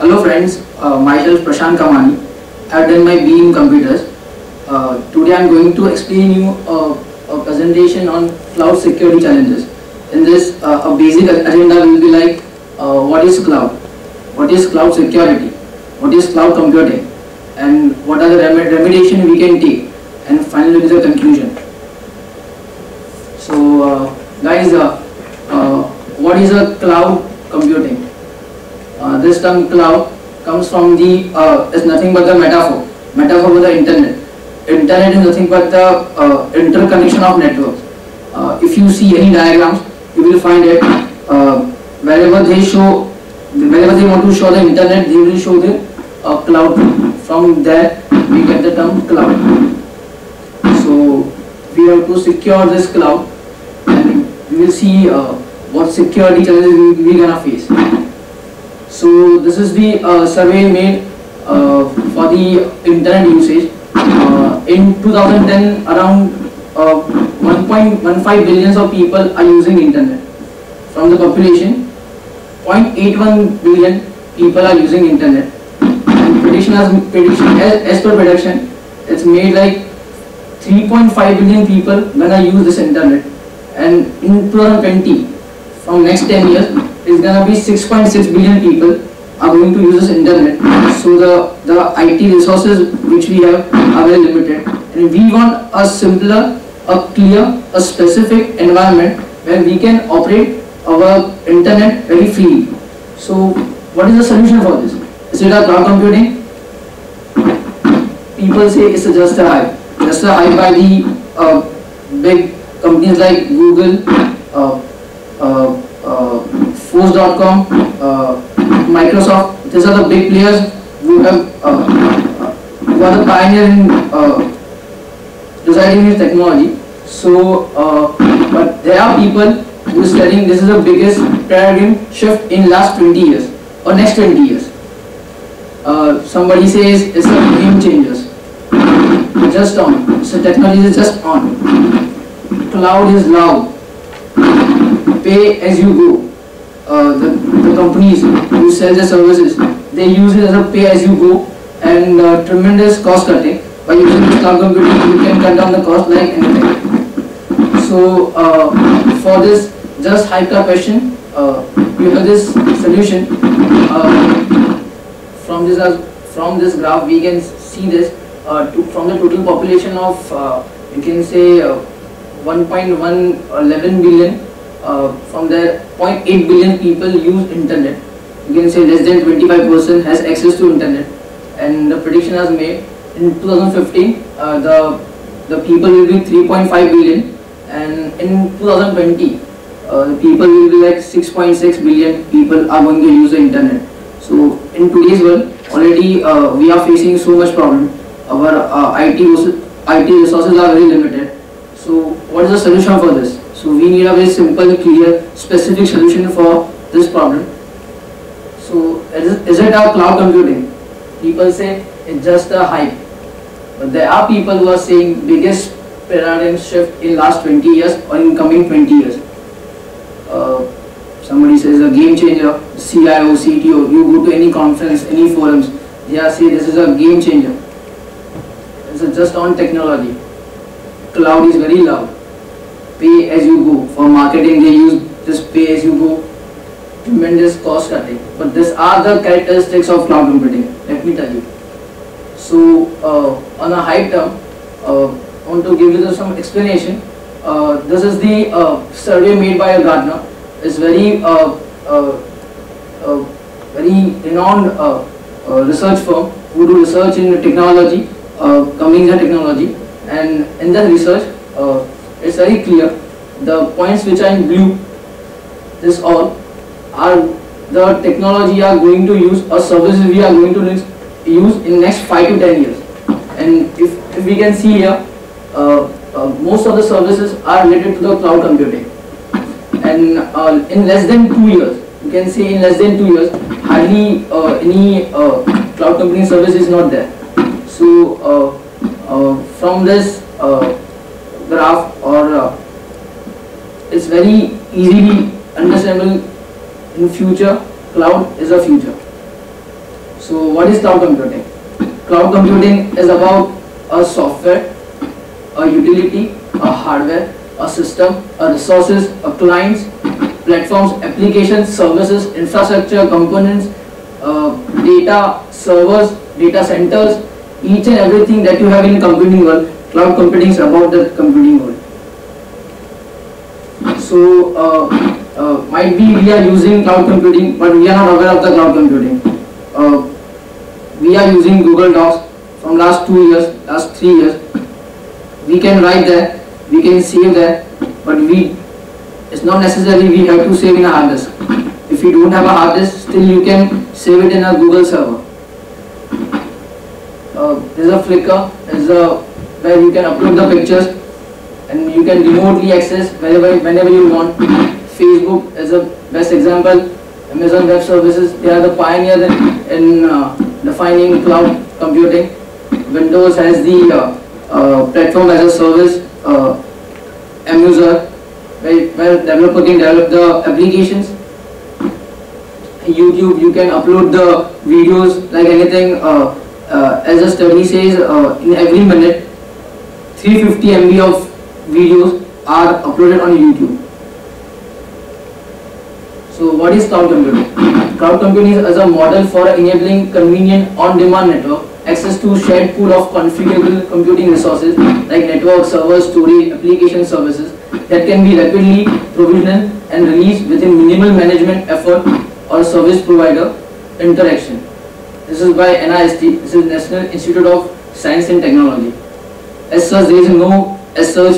Hello friends, myself Prashant Kamani. I have done my BE in computers. Today I am going to explain you a presentation on cloud security challenges. In this, a basic agenda will be like what is cloud, what is cloud security, what is cloud computing, and what are the remediation we can take, and finally the conclusion. So guys, what is a cloud computing? This term cloud comes from the is nothing but the metaphor for the internet. Internet is nothing but the interconnection of networks. If you see any diagrams, you will find it wherever they want to show the internet, they will show the cloud. From there we get the term cloud. So we have to secure this cloud, and we will see what security challenges we gonna face. So this is the survey made for the internet usage. In 2010, around 1.15 billion of people are using internet. From the population, 0.81 billion people are using internet. And as per prediction, it's made like 3.5 billion people gonna use this internet. And in 2020, from next 10 years, it's gonna be 6.6 billion people are going to use this internet. So the IT resources which we have are very limited, and we want a simpler, a clear, a specific environment where we can operate our internet very freely. So what is the solution for this? Is it a cloud computing? People say it's just a hype by the big companies like Google, Force.com, Microsoft. These are the big players who are the pioneer in designing this technology. So, but there are people who are studying this is the biggest paradigm shift in last 20 years or next 20 years. Somebody says it's a game changers. Just on. So technology is just on. Cloud is loud. Pay as you go. The companies who sell their services, they use it as a pay as you go, and tremendous cost cutting. By using this cloud computing, you can cut down the cost like anything. So for this just hyped up question, you have this solution. From this graph we can see this from the total population of you can say 1.111 billion. From there 0.8 billion people use internet. You can say less than 25% has access to internet, and the prediction has made in 2015 the people will be 3.5 billion, and in 2020 the people will be like 6.6 billion people are going to use the internet. So in today's world already we are facing so much problem. Our IT resources are very limited. So what is the solution for this? So we need a very simple, clear, specific solution for this problem. So is it our cloud computing? People say it's just a hype. But there are people who are saying biggest paradigm shift in last 20 years or in coming 20 years. Somebody says a game changer, CIO, CTO, you go to any conference, any forums, they are saying this is a game changer. It's just on technology. Cloud is very loud. Pay as you go. For marketing they use this pay as you go. Tremendous cost cutting. But these are the characteristics of cloud computing, let me tell you. So on a high term, I want to give you some explanation. This is the survey made by a Gartner. It's very renowned research firm who do research in technology, communication technology, and in the research it's very clear. The points which are in blue, this all are the technology are going to use or services we are going to use in next 5 to 10 years. And if we can see here, most of the services are related to the cloud computing. And in less than 2 years, you can say in less than 2 years, hardly any cloud computing service is not there. So from this graph, or it's very easily understandable, in future cloud is a future. So what is cloud computing? Cloud computing is about a software, a utility, a hardware, a system, a resources, a clients, platforms, applications, services, infrastructure, components, data, servers, data centers, each and everything that you have in computing world. Cloud computing is about the computing world. So might be we are using cloud computing, but we are not aware of the cloud computing. We are using Google Docs from last 2 years, last 3 years. We can write there, we can save there, but it's not necessary we have to save in a hard disk. If you don't have a hard disk, still you can save it in a Google server. There's a Flickr, where you can upload the pictures and you can remotely access whenever you want. Facebook is a best example. Amazon Web Services, they are the pioneers in defining cloud computing. Windows has the platform as a service, Amuser, where developer can develop the applications. YouTube, you can upload the videos like anything. As a study says, in every minute 350 MB of videos are uploaded on YouTube. So what is cloud computing? Cloud computing is a model for enabling convenient on-demand network access to shared pool of configurable computing resources like network, servers, storage, application services that can be rapidly provisioned and released within minimal management effort or service provider interaction. This is by NIST, this is National Institute of Science and Technology. As such, there is no as such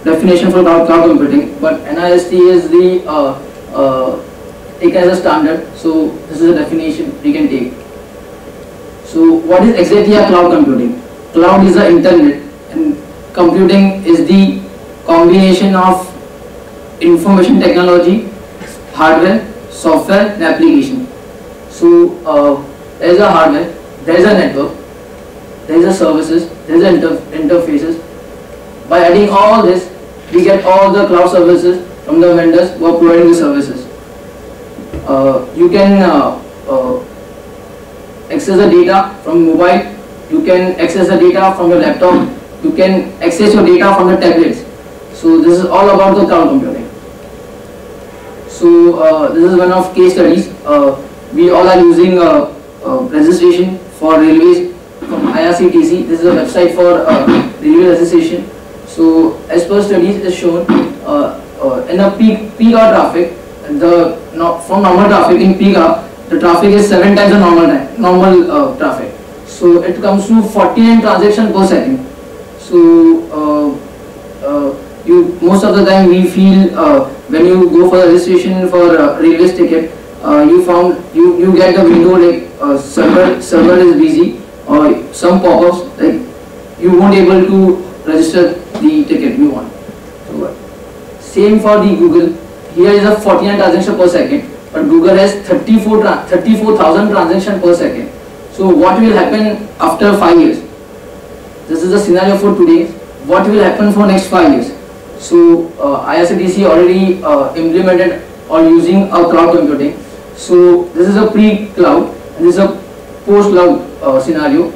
definition for cloud computing, but NIST is the taken as a standard, so this is a definition we can take. So what is exactly a cloud computing? Cloud is the internet and computing is the combination of information technology, hardware, software and application. So there is a hardware, there is a network, there is a services, there is a interfaces. By adding all this, we get all the cloud services from the vendors who are providing the services. You can access the data from mobile, you can access the data from your laptop, you can access your data from the tablets. So this is all about the cloud computing. So this is one of case studies. We all are using registration for railways from IRCTC. This is a website for railway registration. So as per studies is shown, in a peak hour traffic, from normal traffic in peak hour, the traffic is 7 times the normal traffic. So it comes to 49 transactions per second. So most of the time we feel when you go for the registration for railways ticket, you get the window like server is busy or some pop-ups like you won't able to register the ticket you want. So, same for the Google. Here is a 49 transactions per second, but Google has 34,000 transactions per second. So what will happen after 5 years? This is the scenario for today. What will happen for next 5 years? So IRCTC already implemented or using a cloud computing. So this is a pre-cloud and this is a post-cloud scenario.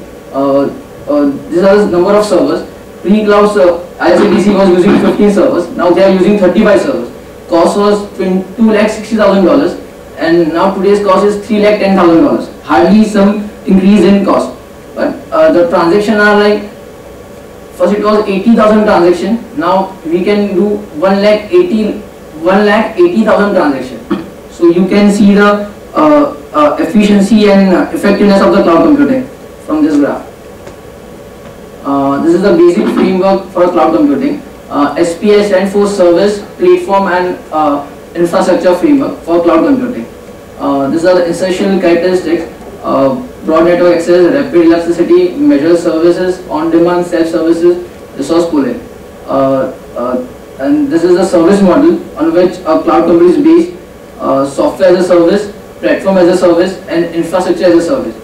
These are the number of servers. Pre-cloud IRCTC was using 15 servers. Now they are using 35 servers. Cost was $2,60,000 and now today's cost is $3,10,000. Hardly some increase in cost. But the transactions are like, first it was 80,000 transactions. Now we can do 1,80,000 transactions. So you can see the efficiency and effectiveness of the cloud computing from this graph. This is the basic framework for cloud computing. SPI stands for Service, Platform and Infrastructure Framework for cloud computing. These are the essential characteristics: broad network access, rapid elasticity, measured services, on-demand self-services, resource pooling. And this is the service model on which a cloud computing is based: software as a service, platform as a service, and infrastructure as a service.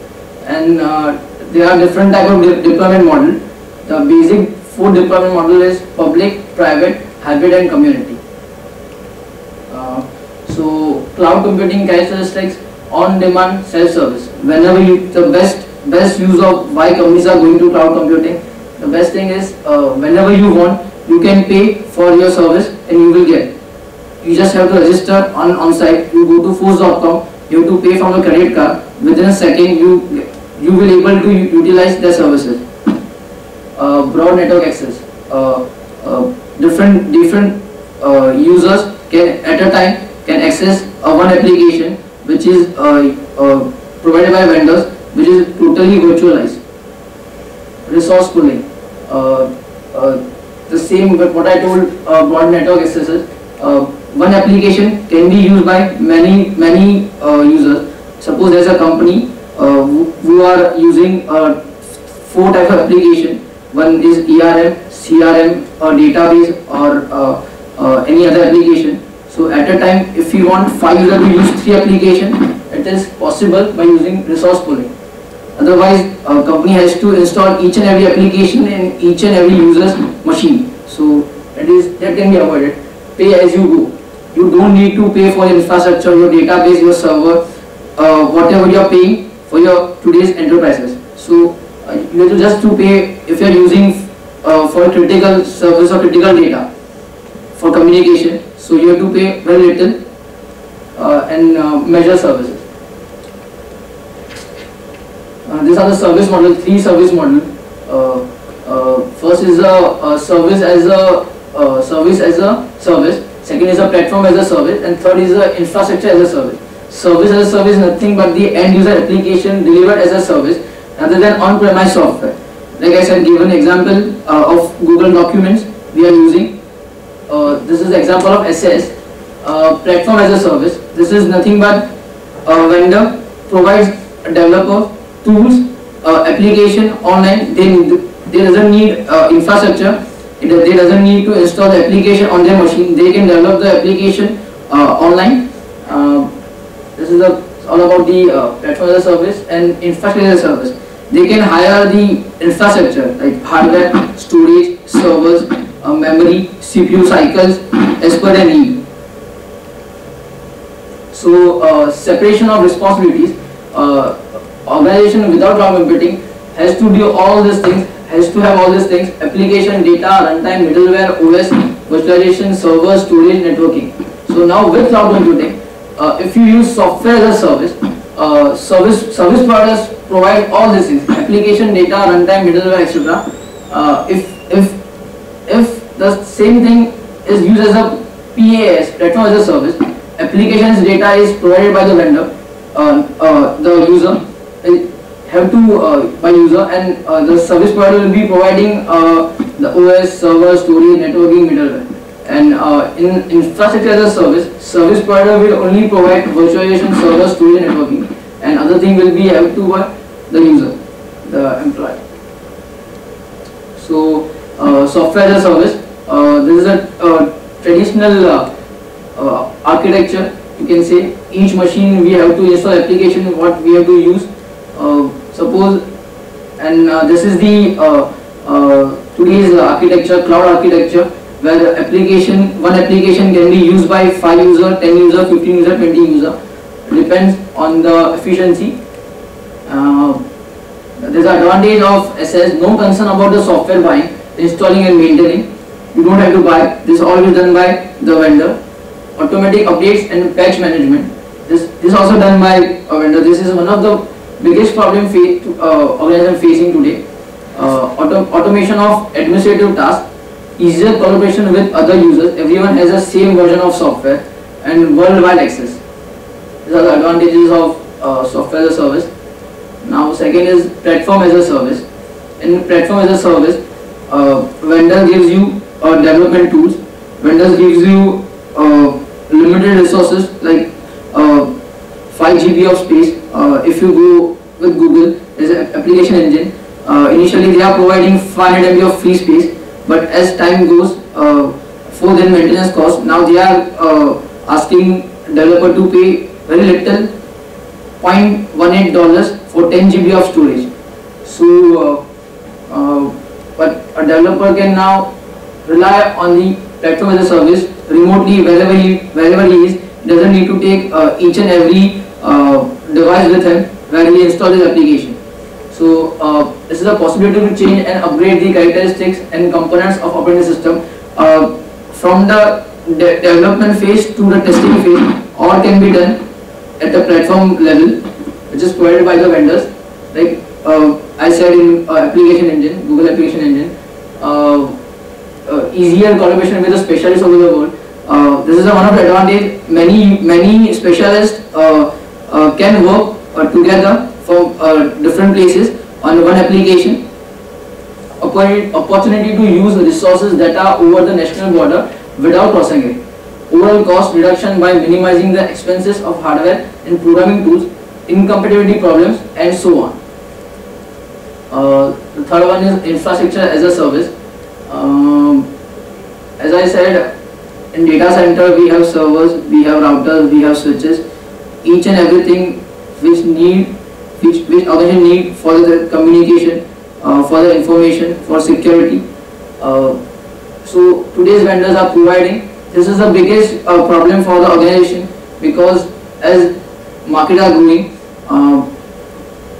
And there are different type of deployment model. The basic 4 deployment model is public, private, hybrid, and community. So cloud computing characteristics: on-demand self-service. Whenever the best use of why companies are going to cloud computing, the best thing is whenever you want, you can pay for your service and you will get. You just have to register on site. You go to force.com. You have to pay from a credit card. Within a second, you will able to utilize their services. Broad network access. Different users can at a time can access one application which is provided by vendors, which is totally virtualized. Resource pooling. The same with what I told broad network accesses. One application can be used by many users. Suppose there's a company who are using 4 types of application. One is ERM, CRM, or database, or any other application. So at a time, if you want 5 users to use 3 applications, it is possible by using resource pooling. Otherwise, a company has to install each and every application in each and every user's machine. So that can be avoided. Pay as you go. You don't need to pay for your infrastructure, your database, your server, whatever you are paying for your today's enterprises. So you have to just to pay if you are using for critical service or critical data for communication. So you have to pay very little and measure services. These are the service model, 3 service model. First is a service as a service. Second is a platform as a service, and third is a infrastructure as a service. Service as a service is nothing but the end user application delivered as a service, rather than on-premise software. Like I said, given example of Google Documents we are using. This is the example of SAS. Platform as a service. This is nothing but a vendor provides a developer tools, application online. They doesn't need infrastructure. They doesn't need to install the application on their machine. They can develop the application online. This is all about the platform as a service and infrastructure as a service. They can hire the infrastructure like hardware, storage, servers, memory, CPU cycles as per their need. So separation of responsibilities. Organization without cloud computing has to do all these things, has to have all these things: application, data, runtime, middleware, OS, virtualization, server, storage, networking. So now with cloud computing, if you use software as a service, service providers provide all these things: application, data, runtime, middleware, etc. If the same thing is used as a PaaS, platform as a service, applications data is provided by the vendor, the user have to by user, and the service provider will be providing the OS, server, storage, networking, middleware. And in infrastructure as a service provider will only provide virtualization, server, storage, networking, and other thing will be have to by the user, the employee. So software as a service. This is a traditional architecture. You can say each machine we have to install application what we have to use. Suppose, and this is the today's architecture, cloud architecture, where one application can be used by 5 user, 10 user, 15 user, 20 user. Depends on the efficiency. There is advantage of SS, no concern about the software buying, installing and maintaining. You don't have to buy. This is always done by the vendor. Automatic updates and patch management. This is also done by a vendor. This is one of the biggest problem organization facing today. Automation of administrative tasks, easier collaboration with other users. Everyone has the same version of software and worldwide access. These are the advantages of software as a service. Now second is platform as a service. In platform as a service, vendor gives you development tools. Vendors gives you limited resources like 5 GB of space. If you go with Google, there is an application engine. Initially they are providing 500 MB of free space, but as time goes, for their maintenance cost, now they are asking developer to pay very little, $0.18 for 10 GB of storage. So but a developer can now rely on the platform as a service remotely wherever he is. Doesn't need to take each and every device with him where he installs his application. So this is a possibility to change and upgrade the characteristics and components of operating system from the development phase to the testing phase, or can be done at the platform level, which is provided by the vendors. Like I said in application engine, Google application engine, easier collaboration with the specialists over the world. This is one of the advantage. Many specialists can work together from different places on one application. Opportunity to use resources that are over the national border without crossing it. Overall cost reduction by minimizing the expenses of hardware and programming tools, incompatibility problems, and so on. The third one is infrastructure as a service. As I said, in data center we have servers, we have routers, we have switches, each and everything which organization need for the communication, for the information, for security. So today's vendors are providing. This is the biggest problem for the organization, because as market are growing,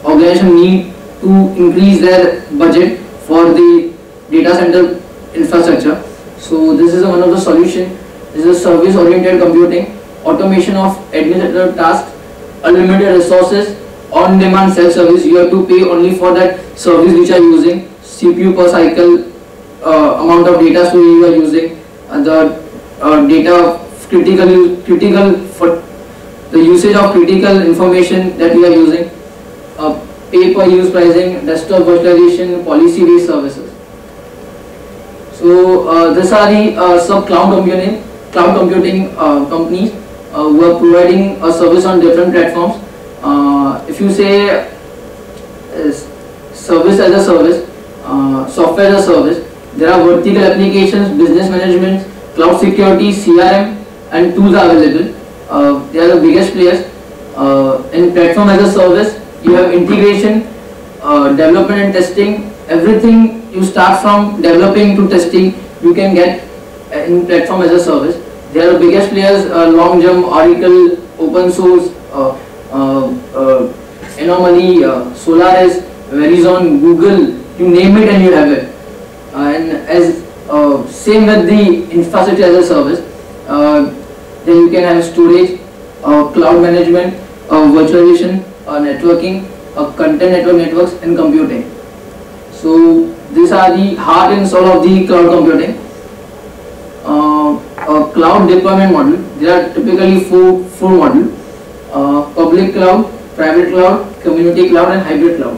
organization need to increase their budget for the data center infrastructure. So this is one of the solution. This is service-oriented computing, automation of administrative tasks, unlimited resources, on-demand self-service. You have to pay only for that service which are using, CPU per cycle, amount of data so you are using, the data critical for the usage of critical information that you are using, pay per use pricing, desktop virtualization, policy-based services. So these are the some cloud computing companies who are providing a service on different platforms. If you say service as a service, software as a service, there are vertical applications, business management, cloud security, CRM, and tools are available. They are the biggest players. In platform as a service, you have integration, development and testing. Everything you start from developing to testing, you can get in platform as a service. They are the biggest players: Longjump, Oracle, Open Source, Anomaly, Solaris, Verizon, Google. You name it and you have it. And as same with the infrastructure as a service, then you can have storage, cloud management, virtualization, networking, content networks, and computing. So these are the heart and soul of the cloud computing. Cloud deployment model. There are typically four models: public cloud, private cloud, community cloud, and hybrid cloud.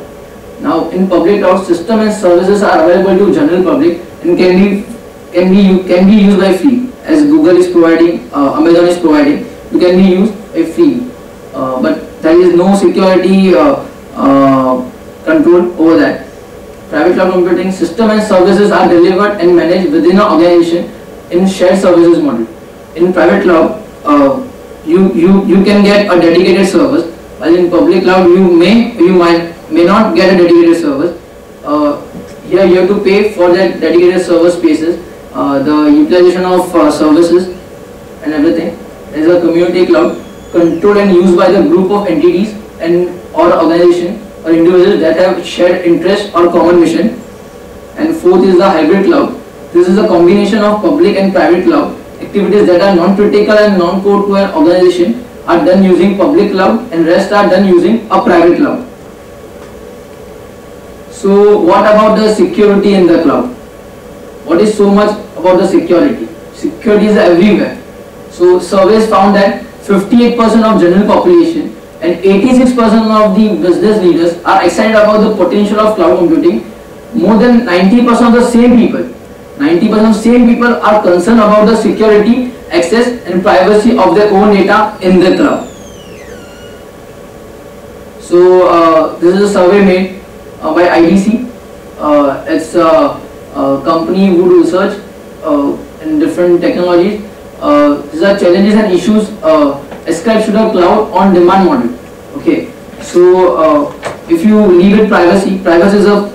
Now, in public cloud, system and services are available to general public and can be used by free, as Google is providing, Amazon is providing. You can be used by free, but there is no security control over that. Private cloud computing, system and services are delivered and managed within an organization in shared services model. In private cloud, you can get a dedicated service, while in public cloud you may not get a dedicated service. Here you have to pay for that dedicated server spaces, the utilization of services and everything. There is a community cloud, controlled and used by the group of entities and or organization or individuals that have shared interest or common mission. And fourth is the hybrid cloud. This is a combination of public and private cloud. Activities that are non-critical and non-core to an organization are done using public cloud, and rest are done using a private cloud. So what about the security in the cloud? What is so much about the security? Security is everywhere. So surveys found that 58% of general population and 86% of the business leaders are excited about the potential of cloud computing. More than 90% of the same people, 90% of same people are concerned about the security, access and privacy of their own data in the cloud. So this is a survey made by IDC. It's a company who do research in different technologies. These are challenges and issues ascribed to the cloud on demand model. Okay, so if you leave it privacy is a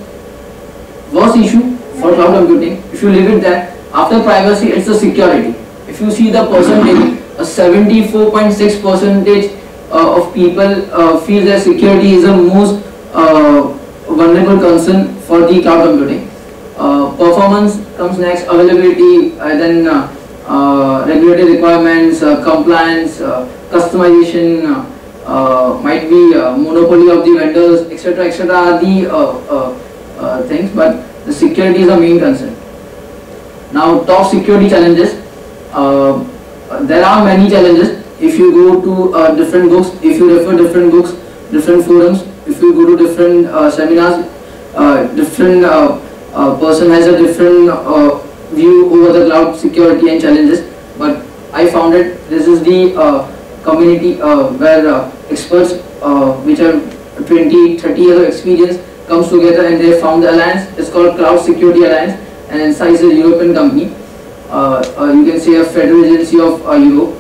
worst issue for cloud computing. If you leave it there, after privacy it's the security. If you see the percentage, a 74.6% of people feel that security is the most vulnerable concern for the cloud computing. Performance comes next, availability, then regulatory requirements, compliance, customization, might be monopoly of the vendors, etc. etc. are the things, but the security is the main concern. Now, top security challenges. There are many challenges. If you go to different books, if you refer different books, different forums, if you go to different seminars, different person has a different view over the cloud security and challenges. But I found it, this is the community where experts which have 20-30 years of experience comes together, and they found the alliance. It's called Cloud Security Alliance, and inside is a European company. You can say a federal agency of Europe.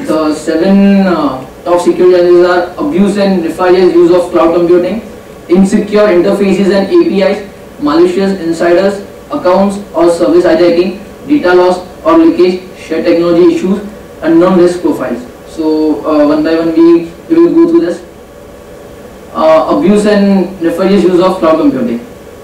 The 7 top security challenges are abuse and nefarious use of cloud computing, insecure interfaces and APIs, malicious insiders, accounts or service hijacking, data loss or leakage, shared technology issues, unknown risk profiles. So one by one we will go through this. Abuse and nefarious use of cloud computing.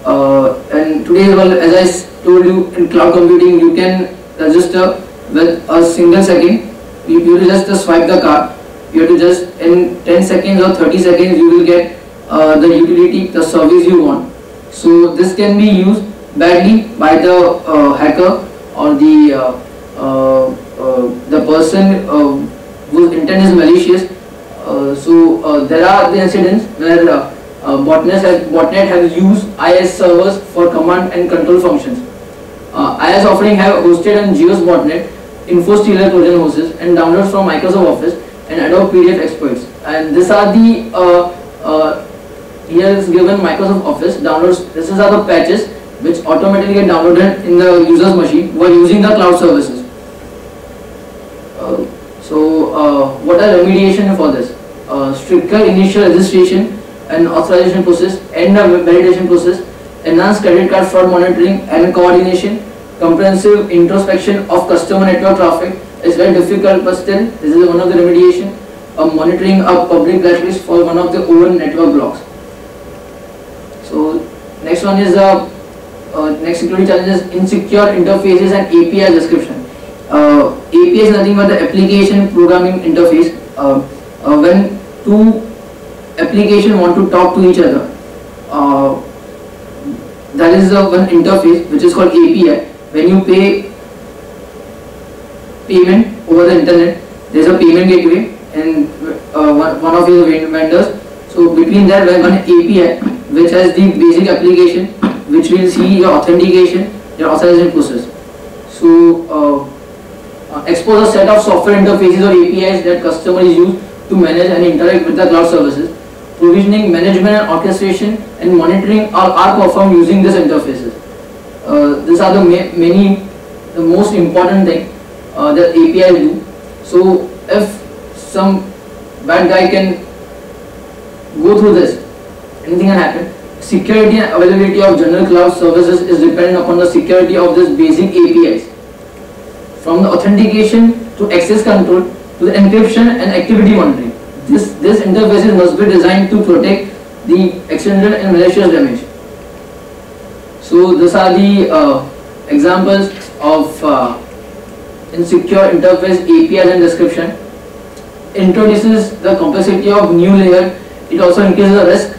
And today's world, as I told you, in cloud computing you can register with a single second. You just swipe the card. You have to just in 10 seconds or 30 seconds you will get the utility, the service you want. So this can be used badly by the hacker or the person whose intent is malicious. So there are the incidents where botnet has used IS servers for command and control functions. IS offering have hosted on Geos botnet, InfoStealer Trojan horses, and downloads from Microsoft Office and Adobe PDF experts. And these are the here is given Microsoft Office downloads. These are the patches which automatically get downloaded in the user's machine who are using the cloud services. What are remediation for this? Stricter initial registration and authorization process, and validation process, enhanced credit card fraud monitoring and coordination, comprehensive introspection of customer network traffic. Is very difficult, but still this is one of the remediation. Monitoring a public blacklist for one of the open network blocks. So next one is next security challenges, insecure interfaces and API description. API is nothing but the application programming interface. When two applications want to talk to each other, that is the one interface which is called API. When you pay payment over the internet, there is a payment gateway and one of your vendors. So between that, one API which has the basic application which will see your authentication, your authorization process. So expose a set of software interfaces or APIs that customers use to manage and interact with the cloud services. Provisioning, management and orchestration and monitoring are performed using these interfaces. These are the most important thing that APIs do. So if some bad guy can go through this, anything can happen. Security and availability of general cloud services is dependent upon the security of these basic APIs. From the authentication to access control to the encryption and activity monitoring. This interfaces must be designed to protect the accidental and malicious damage. So these are the examples of insecure interface, APIs and description. Introduces the complexity of new layer. It also increases the risk.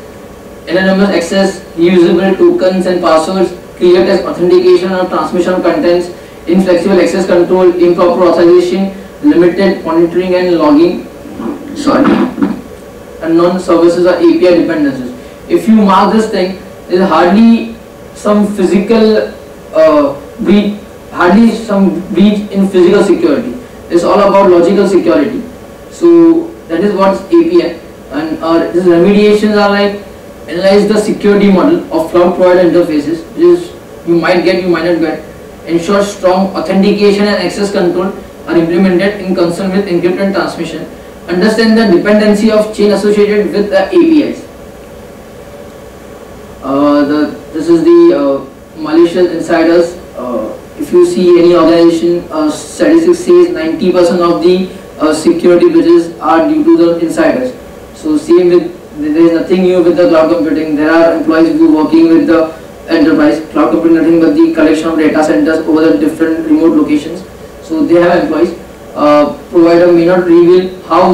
Anonymous access, reusable tokens and passwords, clear text authentication or transmission of contents, inflexible access control, improper authorization, limited monitoring and logging. Unknown services or API dependencies. If you mark this thing, there is hardly some physical breach, hardly some breach in physical security. It's all about logical security. So that is what API. And these remediations are like analyze the security model of cloud provider interfaces, which is you might get, you might not get. Ensure strong authentication and access control are implemented in concern with encrypted transmission. Understand the dependency of chain associated with the APIs. This is the malicious insiders. If you see any organization, statistics says 90% of the security breaches are due to the insiders. So same with, there is nothing new with the cloud computing. There are employees who are working with the enterprise. Cloud computing nothing but the collection of data centers over the different remote locations. So they have employees. Provider may not reveal how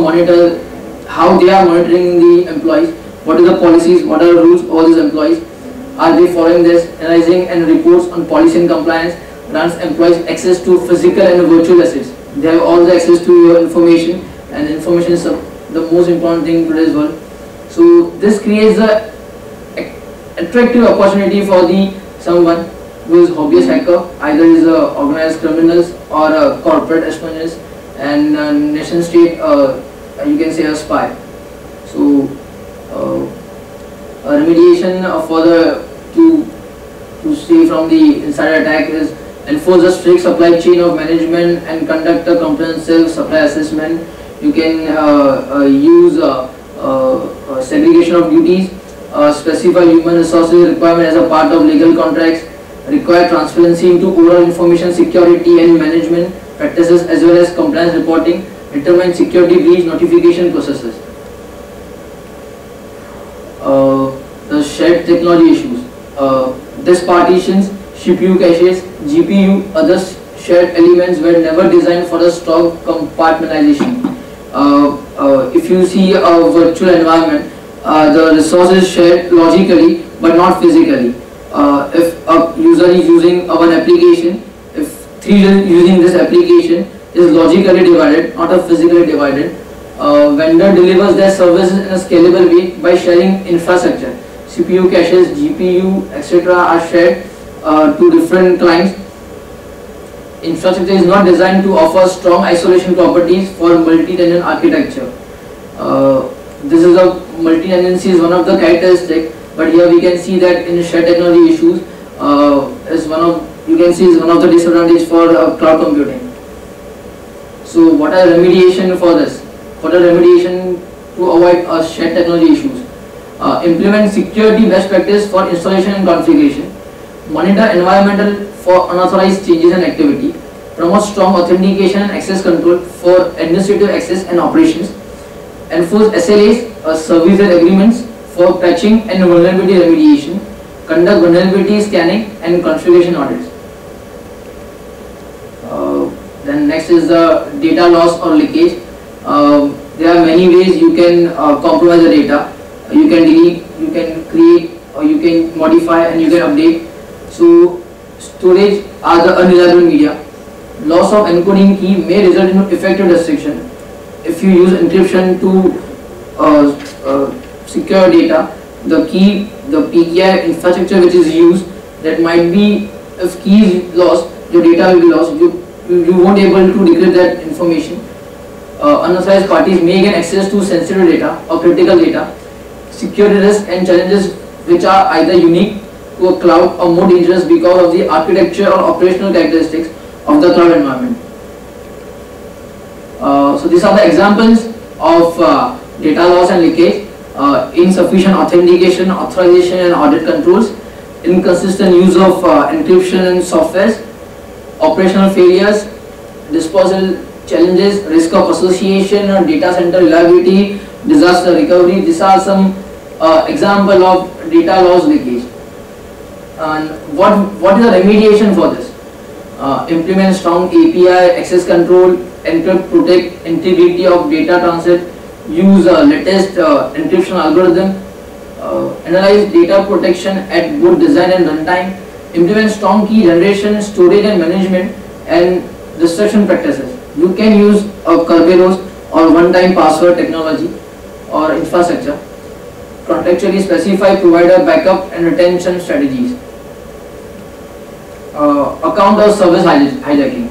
they are monitoring the employees. What are the policies? What are the rules over these employees? Are they following this? Analyzing and reports on policy and compliance grants employees access to physical and virtual assets. They have all the access to your information, and information is the most important thing in today's world. So this creates a attractive opportunity for the someone who is hobbyist hacker, either is a organized criminals or a corporate espionage and nation state, you can say a spy. So a remediation for the to stay from the insider attack is enforce a strict supply chain of management and conduct a comprehensive supply assessment. You can use segregation of duties, specify human resources requirement as a part of legal contracts, require transparency into overall information security and management practices as well as compliance reporting, determine security breach notification processes. The shared technology issues. This partitions, CPU caches, GPU, other shared elements were never designed for a strong compartmentalization. If you see a virtual environment, the resources shared logically but not physically. If a user is using one application, if three users using this application is logically divided, not physically divided. Vendor delivers their services in a scalable way by sharing infrastructure. CPU caches, GPU, etc. are shared to different clients. Infrastructure is not designed to offer strong isolation properties for multi-tenant architecture. This is a multi-tenancy is one of the characteristics, but here we can see that in shared technology issues is one of the disadvantages for cloud computing. So what are remediation for this? What are remediation to avoid shared technology issues? Implement security best practice for installation and configuration. Monitor environmental for unauthorized changes and activity. Promote strong authentication and access control for administrative access and operations. Enforce SLAs, services agreements for patching and vulnerability remediation. Conduct vulnerability scanning and configuration audits. Then next is the data loss or leakage. There are many ways you can compromise the data. You can delete, you can create, or you can modify and you can update. So storage are the unreliable media. Loss of encoding key may result in effective destruction. If you use encryption to secure data, the key, the PKI infrastructure which is used, that might be, if key is lost, your data will be lost. You won't be able to decrypt that information. Unauthorized parties may gain access to sensitive data or critical data. Security risks and challenges which are either unique to a cloud or more dangerous because of the architecture or operational characteristics of the cloud environment. So these are the examples of data loss and leakage, insufficient authentication, authorization and audit controls, inconsistent use of encryption and softwares, operational failures, disposal challenges, risk of association, data center reliability, disaster recovery. These are some example of data loss leakage. And what is the remediation for this? Implement strong API access control, encrypt, protect integrity of data transit, use latest encryption algorithm, analyze data protection at both design and runtime, implement strong key generation, storage and management, and destruction practices. You can use a Kerberos or one-time password technology or infrastructure. Contractually specify provider backup and retention strategies. Account or service hijacking.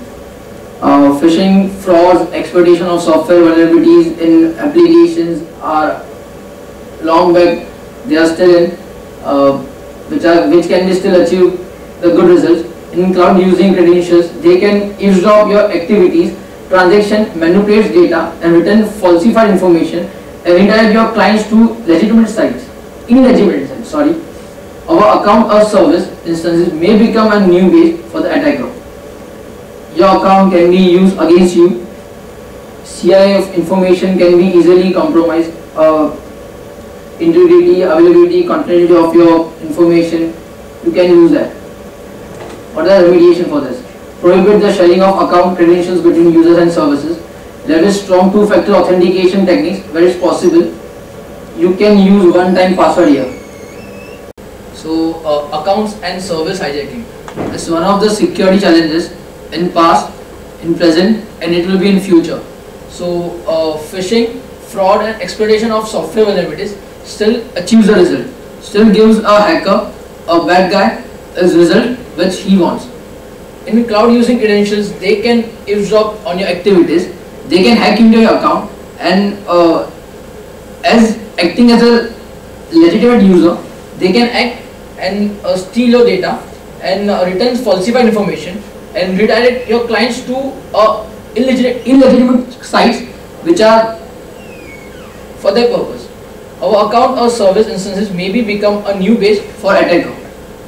Phishing, frauds, exploitation of software vulnerabilities in applications are long back. They are still in, which can be still achieve the good results. In cloud using credentials, they can eavesdrop your activities, transaction, manipulate data, and return falsified information, and redirect your clients to illegitimate sites. Our account or service instances may become a new base for the attacker. Your account can be used against you. CI of information can be easily compromised. Integrity, availability, continuity of your information, you can use that. What is the remediation for this? Prohibit the sharing of account credentials between users and services. Leverage strong two-factor authentication techniques where it's possible. You can use one-time password here. So accounts and service hijacking is one of the security challenges in past, in present, and it will be in future. So phishing, fraud, and exploitation of software vulnerabilities still achieves the result. Still gives a hacker, a bad guy, his result which he wants. In cloud using credentials, they can eavesdrop on your activities. They can hack into your account, and as acting as a legitimate user, they can act and steal your data and return falsified information and redirect your clients to illegitimate sites which are for their purpose. Our account or service instances maybe become a new base for attacker.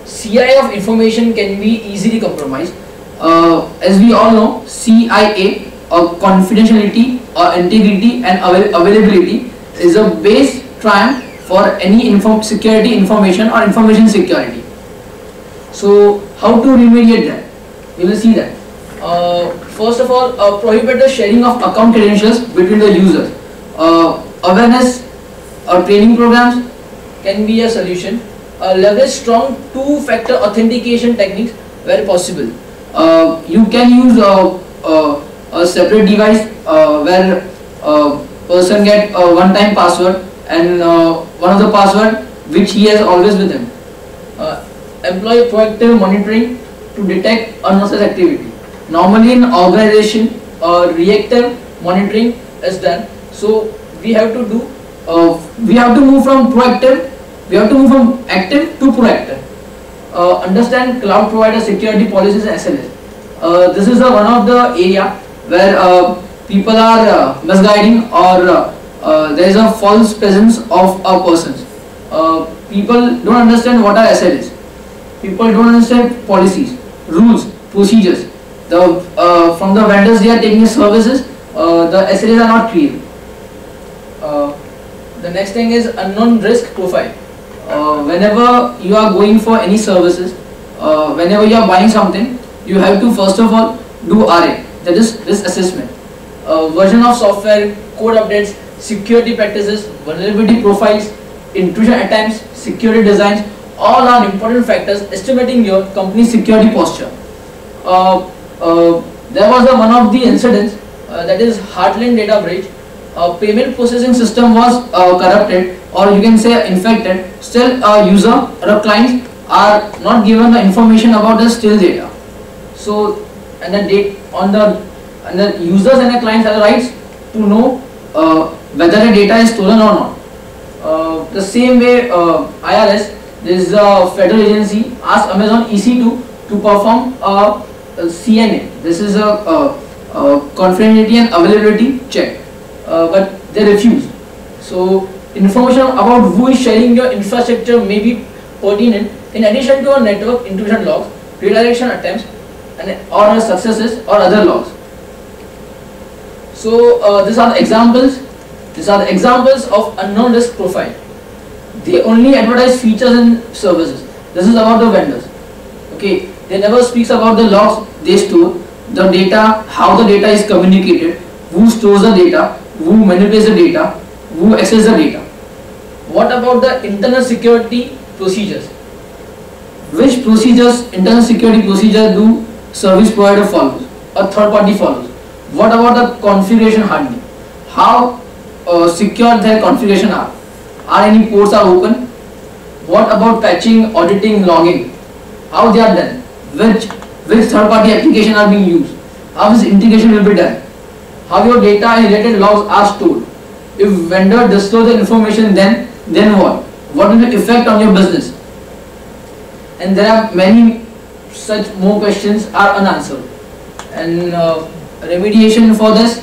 CI of information can be easily compromised. As we all know, CIA or confidentiality or integrity and availability is a base triumph for any security information or information security. So how to remediate that? We will see that. First of all, prohibit the sharing of account credentials between the users. Awareness or training programs can be a solution. Leverage strong two-factor authentication techniques where possible. You can use a separate device where person get a one-time password and one of the password which he has always with him. Employ proactive monitoring to detect unauthorized activity. Normally in organization, reactive monitoring is done. So we have to do. We have to move from proactive. We have to move from active to proactive. Understand cloud provider security policies and SLAs. This is one of the area where people are misguiding or there is a false presence of a person. People don't understand what are SLAs. People don't understand policies, rules, procedures. From the vendors they are taking services, the SLAs are not clear. The next thing is unknown risk profile. Whenever you are going for any services, whenever you are buying something, you have to first of all do RA, that is risk assessment. Version of software, code updates, security practices, vulnerability profiles, intrusion attempts, security designs, all are important factors estimating your company's security posture. There was one of the incidents that is Heartland data breach. Payment processing system was corrupted, or you can say infected. Still a user or a client are not given the information about the still data. So and the users and the clients have the rights to know whether the data is stolen or not. The same way IRS, this is a federal agency, asked Amazon EC2 to perform a CNA. This is a confidentiality and availability check, but they refused. So information about who is sharing your infrastructure may be pertinent in addition to a network intrusion logs, redirection attempts, or successes or other logs. So these are the examples. These are the examples of unknown risk profile. They only advertise features and services. This is about the vendors. Okay, they never speaks about the logs they store, the data, how the data is communicated, who stores the data, who manipulates the data, who accesses the data. What about the internal security procedures? Which procedures, internal security procedure do service provider follows or third party follows? What about the configuration hardening? How secure their configuration are? Are any ports are open? What about patching, auditing, logging? How they are done? Which third party application are being used? How this integration will be done? How your data and related logs are stored? If vendor disclose the information, then what? What will be the effect on your business? And there are many such more questions are unanswered. And remediation for this,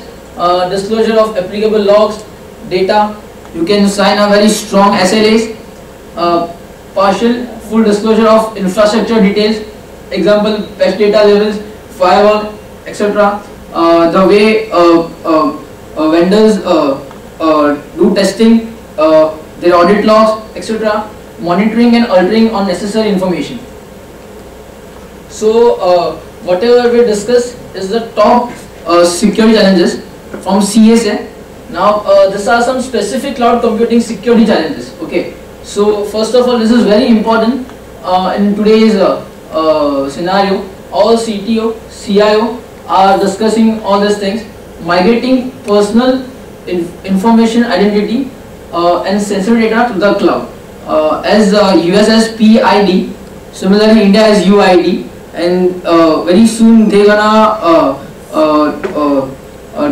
disclosure of applicable logs, data. You can sign a very strong SLAs, partial full disclosure of infrastructure details, example patch data levels, firewall, etc. The way vendors do testing, their audit logs, etc., monitoring and altering unnecessary information. So whatever we discuss is the top security challenges from CSA. Now these are some specific cloud computing security challenges. Okay, so first of all, this is very important in today's scenario. All CTO, CIO are discussing all these things. Migrating personal information, identity and sensitive data to the cloud. As US has PID, similarly India has UID, and very soon they're gonna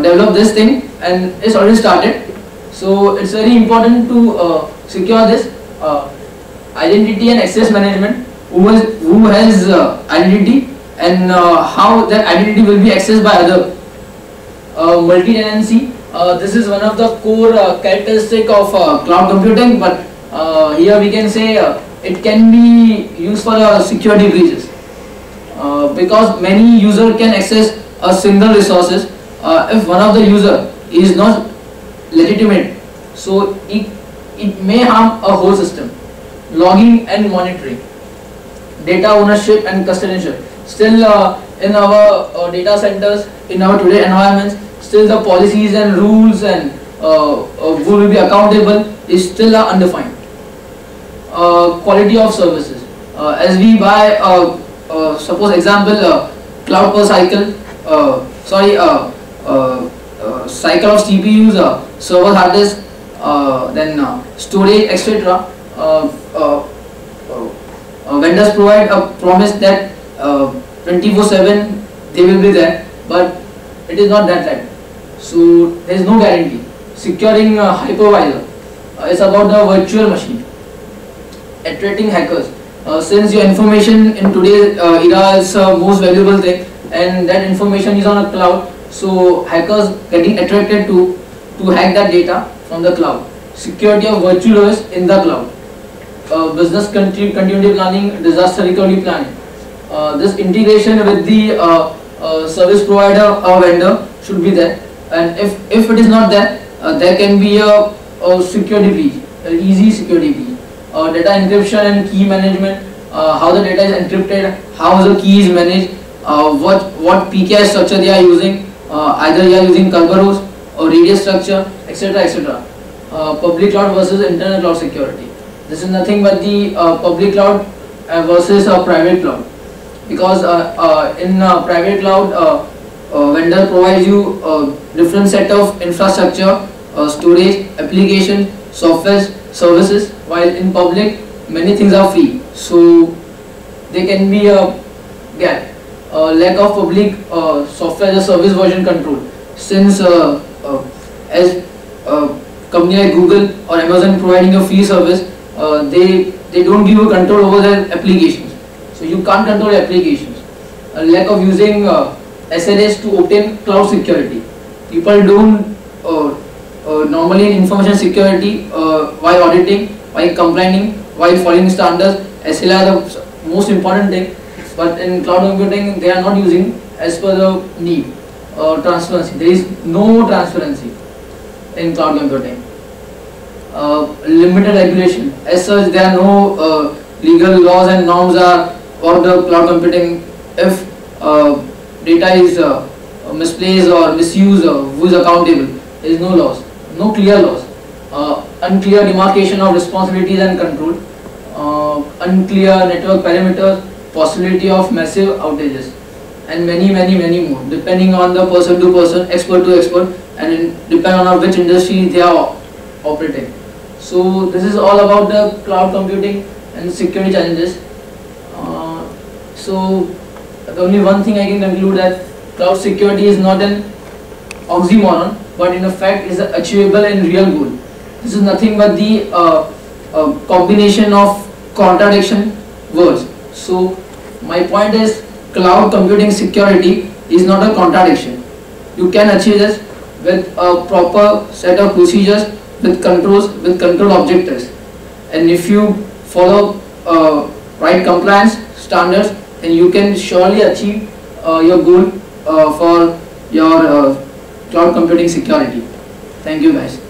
develop this thing, and it's already started. So it's very important to secure this identity and access management. Who has identity, and how that identity will be accessed by other. Multi-tenancy, this is one of the core characteristic of cloud computing, but here we can say it can be used for security breaches, because many users can access a single resources. If one of the user is not legitimate, so it may harm a whole system. Logging and monitoring, data ownership and custodianship. Still in our data centers, in our today environments, still the policies and rules and who will be accountable is still undefined. Quality of services, as we buy suppose example cloud per cycle, cycle of CPUs, server hard disk, then storage, etc. Vendors provide a promise that 24/7 they will be there, but it is not that right. So there is no guarantee. Securing a hypervisor is about the virtual machine. Attracting hackers, since your information in today's era is most valuable thing, and that information is on a cloud, so hackers getting attracted to hack that data from the cloud. Security of virtual OS in the cloud. Business continuity planning, disaster recovery planning. This integration with the service provider or vendor should be there, and if it is not there, there can be a security breach, an easy security breach. Data encryption and key management, how the data is encrypted, how the key is managed, what PKI structure they are using, either they are using Kerberos or radius structure, etc., etc. Public cloud versus internal cloud security. This is nothing but the public cloud versus private cloud, because in private cloud vendor provides you different set of infrastructure, storage, application, software, services, while in public many things are free. So there can be a gap, lack of public software as a service version control, since as company like Google or Amazon providing a free service, they don't give you control over their applications, so you can't control your applications. A lack of using SLAs to obtain cloud security. People don't normally in information security, while auditing, while complying, while following standards, SLA are the most important thing, but in cloud computing they are not using as per the need. Transparency, there is no transparency in cloud computing. Limited regulation, as such there are no legal laws and norms are about the cloud computing. If data is misplaced or misused, who is accountable? There is no laws, no clear laws. Unclear demarcation of responsibilities and control, unclear network parameters, possibility of massive outages, and many more, depending on the person to person, expert to expert, and depending on which industry they are operating. So this is all about the cloud computing and security challenges. So the only one thing I can conclude, that cloud security is not an oxymoron, but in fact is an achievable and real goal. This is nothing but the combination of contradiction words. So my point is, cloud computing security is not a contradiction. You can achieve this with a proper set of procedures, with controls, with control objectives, and if you follow right compliance standards, then you can surely achieve your goal for your cloud computing security. Thank you guys.